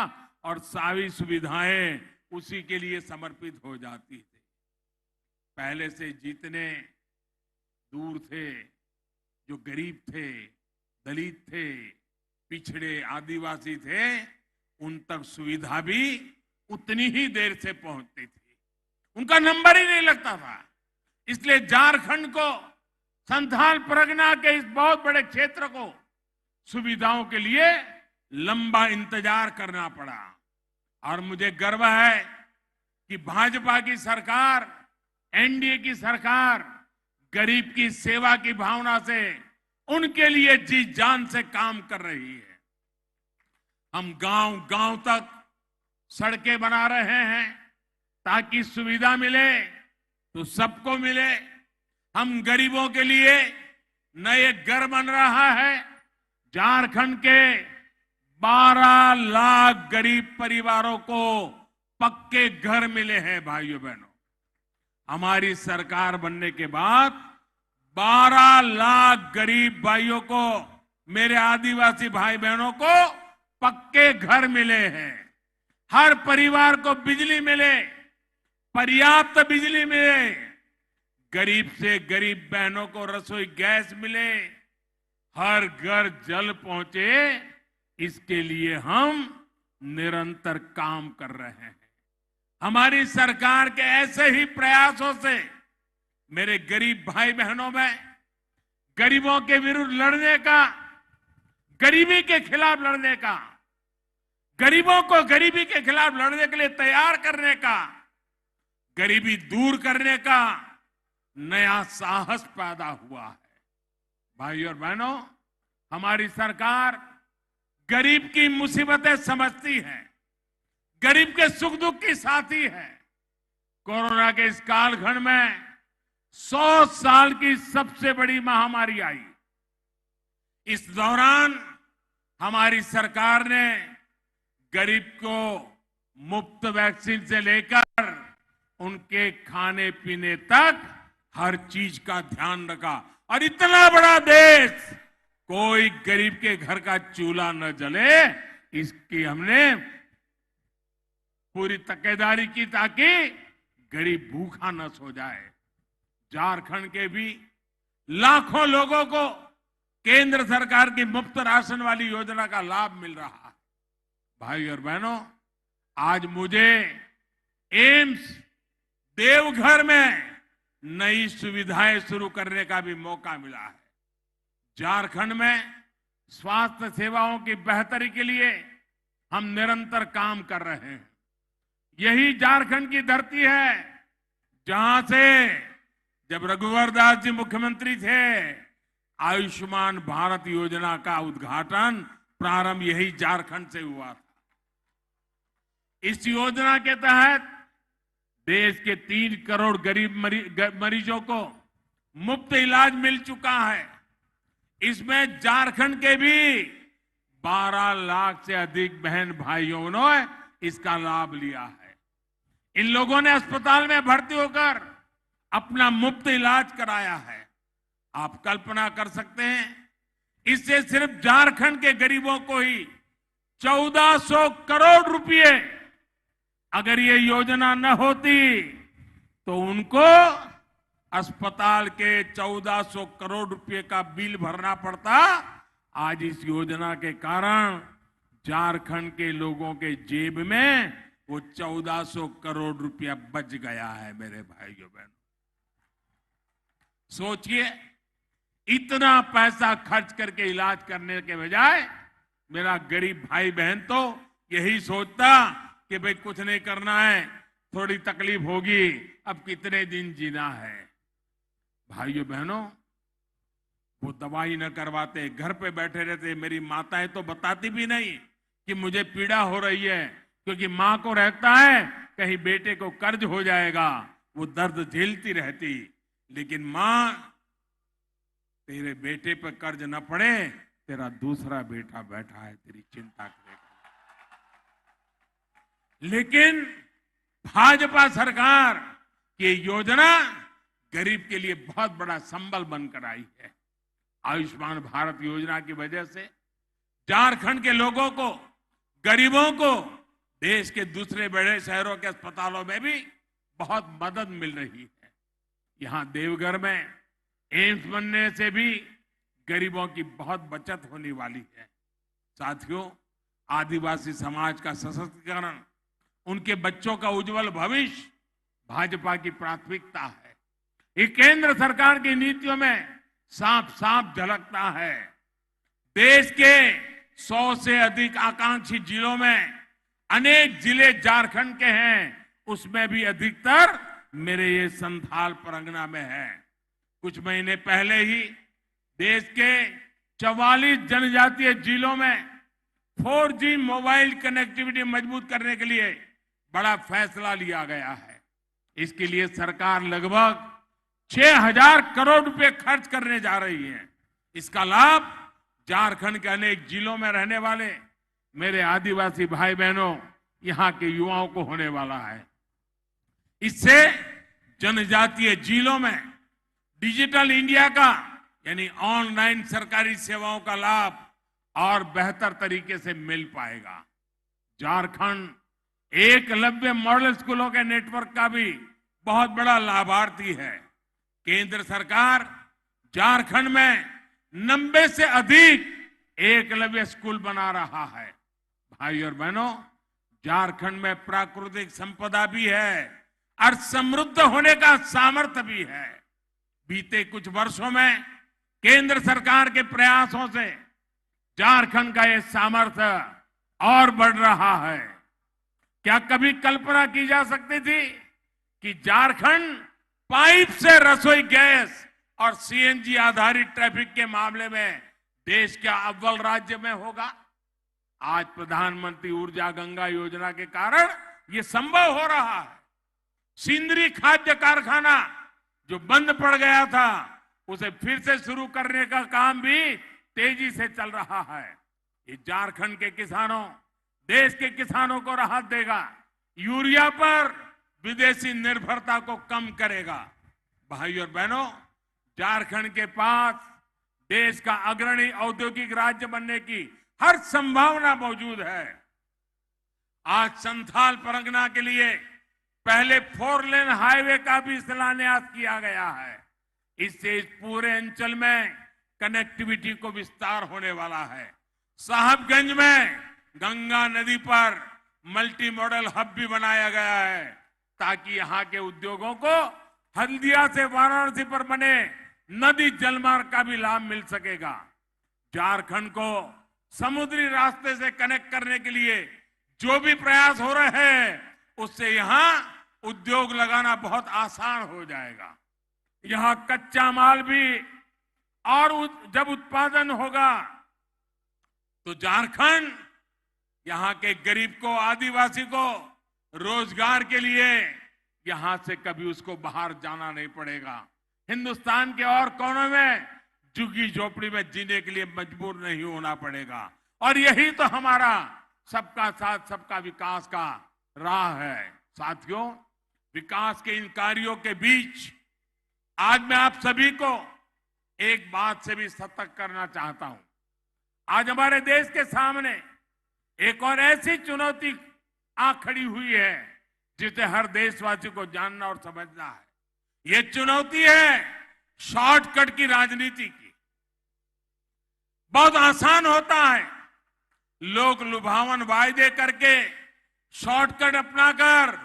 और सारी सुविधाएं उसी के लिए समर्पित हो जाती थी। पहले से जितने दूर थे, जो गरीब थे, दलित थे, पिछड़े, आदिवासी थे, उन तक सुविधा भी उतनी ही देर से पहुंचती थी, उनका नंबर ही नहीं लगता था। इसलिए झारखंड को, संथाल परगना के इस बहुत बड़े क्षेत्र को सुविधाओं के लिए लंबा इंतजार करना पड़ा। और मुझे गर्व है कि भाजपा की सरकार, एनडीए की सरकार गरीब की सेवा की भावना से उनके लिए जी जान से काम कर रही है। हम गांव गांव तक सड़कें बना रहे हैं ताकि सुविधा मिले तो सबको मिले। हम गरीबों के लिए नए घर बन रहा है। झारखंड के 12 लाख गरीब परिवारों को पक्के घर मिले हैं भाइयों बहनों। हमारी सरकार बनने के बाद 12 लाख गरीब भाइयों को, मेरे आदिवासी भाई बहनों को पक्के घर मिले हैं। हर परिवार को बिजली मिले, पर्याप्त बिजली मिले, गरीब से गरीब बहनों को रसोई गैस मिले, हर घर जल पहुंचे, इसके लिए हम निरंतर काम कर रहे हैं। हमारी सरकार के ऐसे ही प्रयासों से मेरे गरीब भाई बहनों में गरीबों के विरुद्ध लड़ने का, गरीबी के खिलाफ लड़ने का, गरीबों को गरीबी के खिलाफ लड़ने के लिए तैयार करने का, गरीबी दूर करने का नया साहस पैदा हुआ है। भाई और बहनों, हमारी सरकार गरीब की मुसीबतें समझती है, गरीब के सुख दुख की साथी है। कोरोना के इस कालखंड में 100 साल की सबसे बड़ी महामारी आई। इस दौरान हमारी सरकार ने गरीब को मुफ्त वैक्सीन से लेकर उनके खाने पीने तक हर चीज का ध्यान रखा। और इतना बड़ा देश, कोई गरीब के घर का चूल्हा न जले, इसकी हमने पूरी तकेदारी की ताकि गरीब भूखा न सो जाए। झारखंड के भी लाखों लोगों को केंद्र सरकार की मुफ्त राशन वाली योजना का लाभ मिल रहा है। भाई और बहनों, आज मुझे एम्स देवघर में नई सुविधाएं शुरू करने का भी मौका मिला है। झारखंड में स्वास्थ्य सेवाओं की बेहतरी के लिए हम निरंतर काम कर रहे हैं। यही झारखंड की धरती है जहां से जब रघुवर दास जी मुख्यमंत्री थे, आयुष्मान भारत योजना का उद्घाटन प्रारंभ यही झारखंड से हुआ था। इस योजना के तहत देश के 3 करोड़ गरीब मरीजों को मुफ्त इलाज मिल चुका है। इसमें झारखंड के भी 12 लाख से अधिक बहन भाइयों ने इसका लाभ लिया है। इन लोगों ने अस्पताल में भर्ती होकर अपना मुफ्त इलाज कराया है। आप कल्पना कर सकते हैं, इससे सिर्फ झारखंड के गरीबों को ही 1400 करोड़ रुपए, अगर ये योजना न होती तो उनको अस्पताल के 1400 करोड़ रुपए का बिल भरना पड़ता। आज इस योजना के कारण झारखंड के लोगों के जेब में वो 1400 करोड़ रुपया बच गया है। मेरे भाइयों बहनों, सोचिए, इतना पैसा खर्च करके इलाज करने के बजाय मेरा गरीब भाई बहन तो यही सोचता कि भाई कुछ नहीं करना है, थोड़ी तकलीफ होगी, अब कितने दिन जीना है। भाइयों बहनों, वो दवाई न करवाते, घर पे बैठे रहते। मेरी माताएं तो बताती भी नहीं कि मुझे पीड़ा हो रही है, क्योंकि मां को रहता है कहीं बेटे को कर्ज हो जाएगा, वो दर्द झेलती रहती। लेकिन मां, तेरे बेटे पर कर्ज न पड़े, तेरा दूसरा बेटा बैठा है, तेरी चिंता करेगा। लेकिन भाजपा सरकार की योजना गरीब के लिए बहुत बड़ा संबल बनकर आई है। आयुष्मान भारत योजना की वजह से झारखंड के लोगों को, गरीबों को देश के दूसरे बड़े शहरों के अस्पतालों में भी बहुत मदद मिल रही है। यहां देवघर में एम्स बनने से भी गरीबों की बहुत बचत होने वाली है। साथियों, आदिवासी समाज का सशक्तिकरण, उनके बच्चों का उज्जवल भविष्य भाजपा की प्राथमिकता है। ये केंद्र सरकार की नीतियों में साफ साफ झलकता है। देश के 100 से अधिक आकांक्षी जिलों में अनेक जिले झारखंड के हैं, उसमें भी अधिकतर मेरे ये संथाल परगना में है। कुछ महीने पहले ही देश के 44 जनजातीय जिलों में 4G मोबाइल कनेक्टिविटी मजबूत करने के लिए बड़ा फैसला लिया गया है। इसके लिए सरकार लगभग 6,000 करोड़ रुपए खर्च करने जा रही है। इसका लाभ झारखंड के अनेक जिलों में रहने वाले मेरे आदिवासी भाई बहनों, यहां के युवाओं को होने वाला है। इससे जनजातीय जिलों में डिजिटल इंडिया का यानी ऑनलाइन सरकारी सेवाओं का लाभ और बेहतर तरीके से मिल पाएगा। झारखंड एकलव्य मॉडल स्कूलों के नेटवर्क का भी बहुत बड़ा लाभार्थी है। केंद्र सरकार झारखंड में 90 से अधिक एकलव्य स्कूल बना रहा है। भाई और बहनों, झारखंड में प्राकृतिक संपदा भी है और समृद्ध होने का सामर्थ्य भी है। बीते कुछ वर्षों में केंद्र सरकार के प्रयासों से झारखंड का यह सामर्थ्य और बढ़ रहा है। क्या कभी कल्पना की जा सकती थी कि झारखंड पाइप से रसोई गैस और सीएनजी आधारित ट्रैफिक के मामले में देश का अव्वल राज्य में होगा? आज प्रधानमंत्री ऊर्जा गंगा योजना के कारण यह संभव हो रहा है। सिंदरी खाद्य कारखाना जो बंद पड़ गया था, उसे फिर से शुरू करने का काम भी तेजी से चल रहा है। ये झारखंड के किसानों, देश के किसानों को राहत देगा, यूरिया पर विदेशी निर्भरता को कम करेगा। भाई और बहनों, झारखंड के पास देश का अग्रणी औद्योगिक राज्य बनने की हर संभावना मौजूद है। आज संथाल परगना के लिए पहले 4 लेन हाईवे का भी शिलान्यास किया गया है। इससे इस पूरे अंचल में कनेक्टिविटी को विस्तार होने वाला है। साहबगंज में गंगा नदी पर मल्टी मॉडल हब भी बनाया गया है ताकि यहां के उद्योगों को हल्दिया से वाराणसी पर बने नदी जलमार्ग का भी लाभ मिल सकेगा। झारखंड को समुद्री रास्ते से कनेक्ट करने के लिए जो भी प्रयास हो रहे हैं, उससे यहां उद्योग लगाना बहुत आसान हो जाएगा। यहां कच्चा माल भी और जब उत्पादन होगा तो झारखंड यहां के गरीब को, आदिवासी को रोजगार के लिए यहां से कभी उसको बाहर जाना नहीं पड़ेगा। हिंदुस्तान के और कोनों में झुग्गी झोपड़ी में जीने के लिए मजबूर नहीं होना पड़ेगा। और यही तो हमारा सबका साथ सबका विकास का राह है। साथियों, विकास के इन कार्यों के बीच आज मैं आप सभी को एक बात से भी सतर्क करना चाहता हूं। आज हमारे देश के सामने एक और ऐसी चुनौती आ खड़ी हुई है जिसे हर देशवासी को जानना और समझना है। ये चुनौती है शॉर्टकट की राजनीति की। बहुत आसान होता है लोग लुभावन वायदे करके शॉर्टकट अपनाकर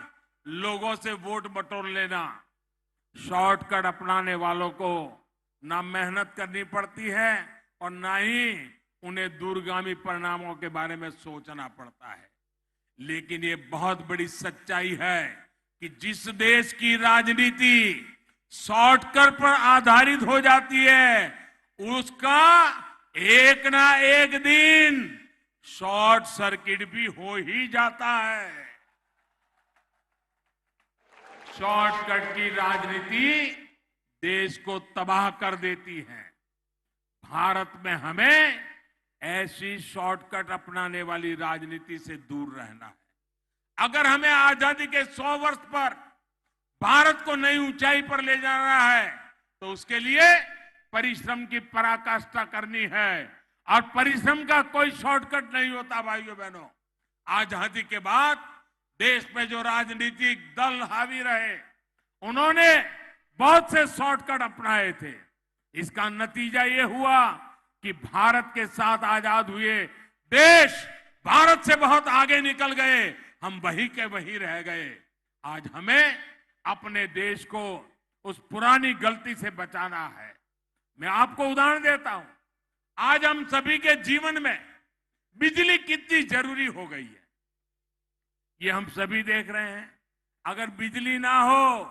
लोगों से वोट बटोर लेना। शॉर्टकट अपनाने वालों को ना मेहनत करनी पड़ती है और ना ही उन्हें दूरगामी परिणामों के बारे में सोचना पड़ता है। लेकिन ये बहुत बड़ी सच्चाई है कि जिस देश की राजनीति शॉर्टकट पर आधारित हो जाती है, उसका एक ना एक दिन शॉर्ट सर्किट भी हो ही जाता है। शॉर्टकट की राजनीति देश को तबाह कर देती है। भारत में हमें ऐसी शॉर्टकट अपनाने वाली राजनीति से दूर रहना है। अगर हमें आजादी के 100 वर्ष पर भारत को नई ऊंचाई पर ले जाना है तो उसके लिए परिश्रम की पराकाष्ठा करनी है। और परिश्रम का कोई शॉर्टकट नहीं होता। भाइयों बहनों, आजादी के बाद देश में जो राजनीतिक दल हावी रहे, उन्होंने बहुत से शॉर्टकट अपनाए थे। इसका नतीजा ये हुआ कि भारत के साथ आजाद हुए देश भारत से बहुत आगे निकल गए, हम वही के वही रह गए। आज हमें अपने देश को उस पुरानी गलती से बचाना है। मैं आपको उदाहरण देता हूं। आज हम सभी के जीवन में बिजली कितनी जरूरी हो गई है, ये हम सभी देख रहे हैं। अगर बिजली ना हो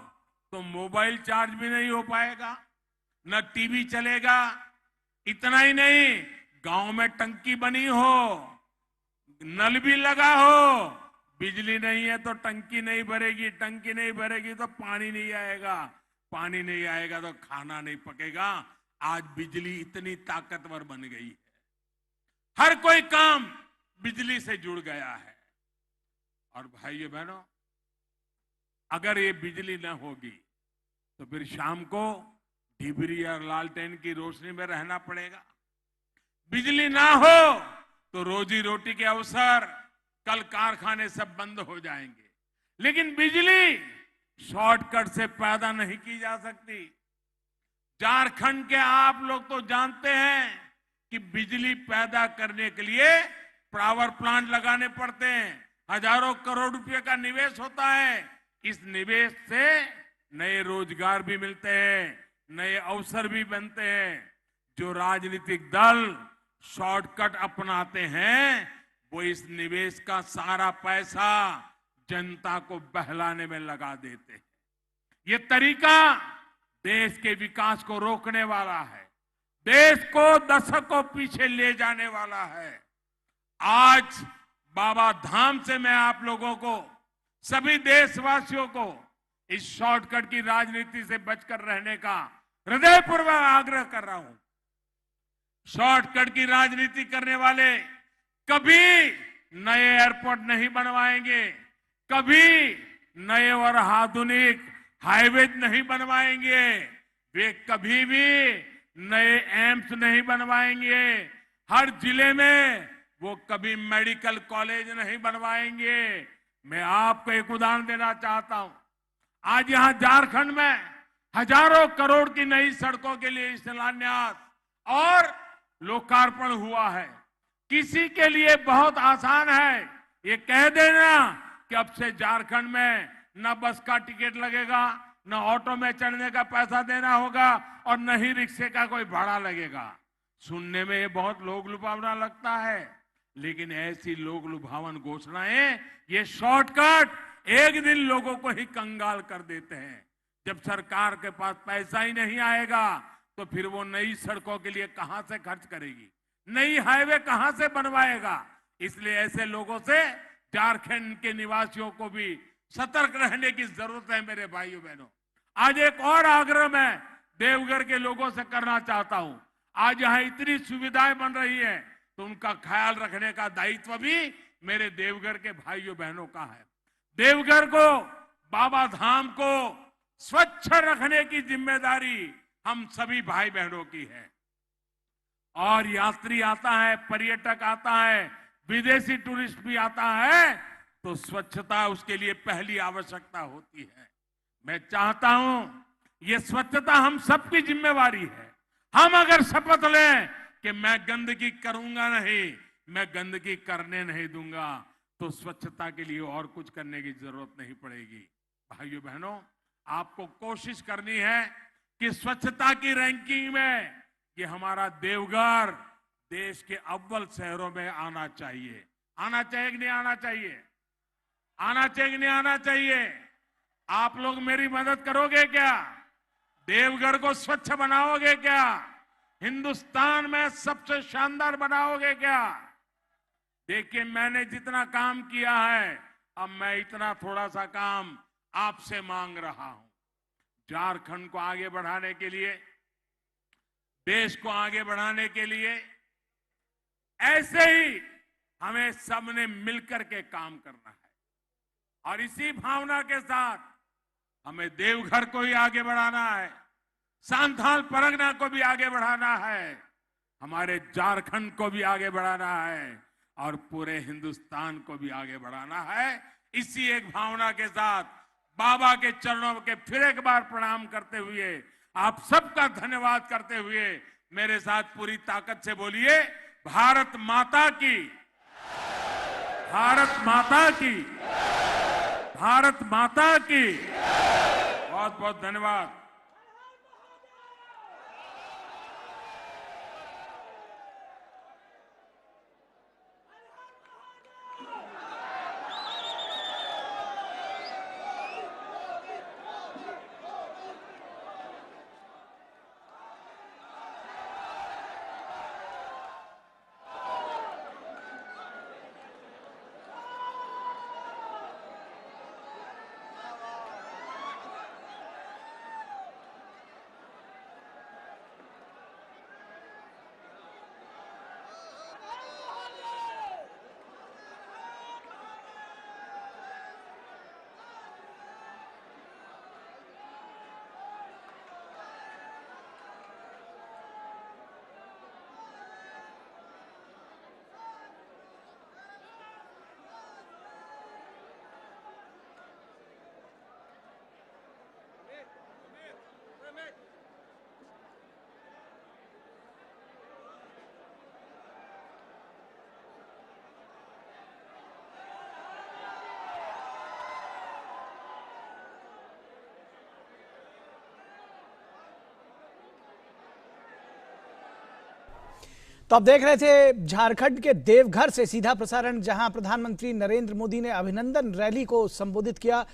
तो मोबाइल चार्ज भी नहीं हो पाएगा, न टीवी चलेगा। इतना ही नहीं, गांव में टंकी बनी हो नल भी लगा हो, बिजली नहीं है तो टंकी नहीं भरेगी, टंकी नहीं भरेगी तो पानी नहीं आएगा, पानी नहीं आएगा तो खाना नहीं पकेगा। आज बिजली इतनी ताकतवर बन गई है, हर कोई काम बिजली से जुड़ गया है। और भाइयों बहनों, अगर ये बिजली न होगी तो फिर शाम को डिबरी और लालटेन की रोशनी में रहना पड़ेगा। बिजली ना हो तो रोजी रोटी के अवसर, कल कारखाने सब बंद हो जाएंगे। लेकिन बिजली शॉर्टकट से पैदा नहीं की जा सकती। झारखंड के आप लोग तो जानते हैं कि बिजली पैदा करने के लिए पावर प्लांट लगाने पड़ते हैं, हजारों करोड़ रुपए का निवेश होता है। इस निवेश से नए रोजगार भी मिलते हैं, नए अवसर भी बनते हैं। जो राजनीतिक दल शॉर्टकट अपनाते हैं वो इस निवेश का सारा पैसा जनता को बहलाने में लगा देते हैं। ये तरीका देश के विकास को रोकने वाला है, देश को दशकों पीछे ले जाने वाला है। आज बाबा धाम से मैं आप लोगों को, सभी देशवासियों को इस शॉर्टकट की राजनीति से बचकर रहने का हृदयपूर्वक आग्रह कर रहा हूं। शॉर्टकट की राजनीति करने वाले कभी नए एयरपोर्ट नहीं बनवाएंगे, कभी नए और आधुनिक हाईवे नहीं बनवाएंगे, वे कभी भी नए एम्स नहीं बनवाएंगे, हर जिले में वो कभी मेडिकल कॉलेज नहीं बनवाएंगे। मैं आपको एक उदाहरण देना चाहता हूं। आज यहां झारखंड में हजारों करोड़ की नई सड़कों के लिए शिलान्यास और लोकार्पण हुआ है। किसी के लिए बहुत आसान है ये कह देना कि अब से झारखंड में न बस का टिकट लगेगा, न ऑटो में चढ़ने का पैसा देना होगा और न ही रिक्शे का कोई भाड़ा लगेगा। सुनने में ये बहुत लोक लुभावना लगता है, लेकिन ऐसी लोक लुभावन घोषणाएं, ये शॉर्टकट एक दिन लोगों को ही कंगाल कर देते हैं। जब सरकार के पास पैसा ही नहीं आएगा तो फिर वो नई सड़कों के लिए कहां से खर्च करेगी, नई हाईवे कहां से बनवाएगा। इसलिए ऐसे लोगों से झारखंड के निवासियों को भी सतर्क रहने की जरूरत है। मेरे भाइयों बहनों, आज एक और आग्रह मैं देवघर के लोगों से करना चाहता हूं। आज यहां इतनी सुविधाएं बन रही है तो उनका ख्याल रखने का दायित्व भी मेरे देवघर के भाइयों बहनों का है। देवघर को, बाबा धाम को स्वच्छ रखने की जिम्मेदारी हम सभी भाई बहनों की है। और यात्री आता है, पर्यटक आता है, विदेशी टूरिस्ट भी आता है तो स्वच्छता उसके लिए पहली आवश्यकता होती है। मैं चाहता हूं ये स्वच्छता हम सबकी जिम्मेवारी है। हम अगर शपथ लें कि मैं गंदगी करूंगा नहीं, मैं गंदगी करने नहीं दूंगा, तो स्वच्छता के लिए और कुछ करने की जरूरत नहीं पड़ेगी। भाइयों बहनों, आपको कोशिश करनी है कि स्वच्छता की रैंकिंग में ये हमारा देवघर देश के अव्वल शहरों में आना चाहिए। आना चाहिए कि नहीं आना चाहिए? आना चाहिए कि नहीं आना चाहिए? आप लोग मेरी मदद करोगे क्या? देवघर को स्वच्छ बनाओगे क्या? हिंदुस्तान में सबसे शानदार बनाओगे क्या? देखिए, मैंने जितना काम किया है, अब मैं इतना थोड़ा सा काम आपसे मांग रहा हूं। झारखंड को आगे बढ़ाने के लिए, देश को आगे बढ़ाने के लिए ऐसे ही हमें सबने मिलकर के काम करना है। और इसी भावना के साथ हमें देवघर को ही आगे बढ़ाना है, सांथाल परगना को भी आगे बढ़ाना है, हमारे झारखंड को भी आगे बढ़ाना है और पूरे हिंदुस्तान को भी आगे बढ़ाना है। इसी एक भावना के साथ बाबा के चरणों के फिर एक बार प्रणाम करते हुए, आप सबका धन्यवाद करते हुए मेरे साथ पूरी ताकत से बोलिए, भारत माता की, भारत माता की, भारत माता की। बहुत बहुत धन्यवाद। तो आप देख रहे थे झारखंड के देवघर से सीधा प्रसारण, जहां प्रधानमंत्री नरेंद्र मोदी ने अभिनंदन रैली को संबोधित किया।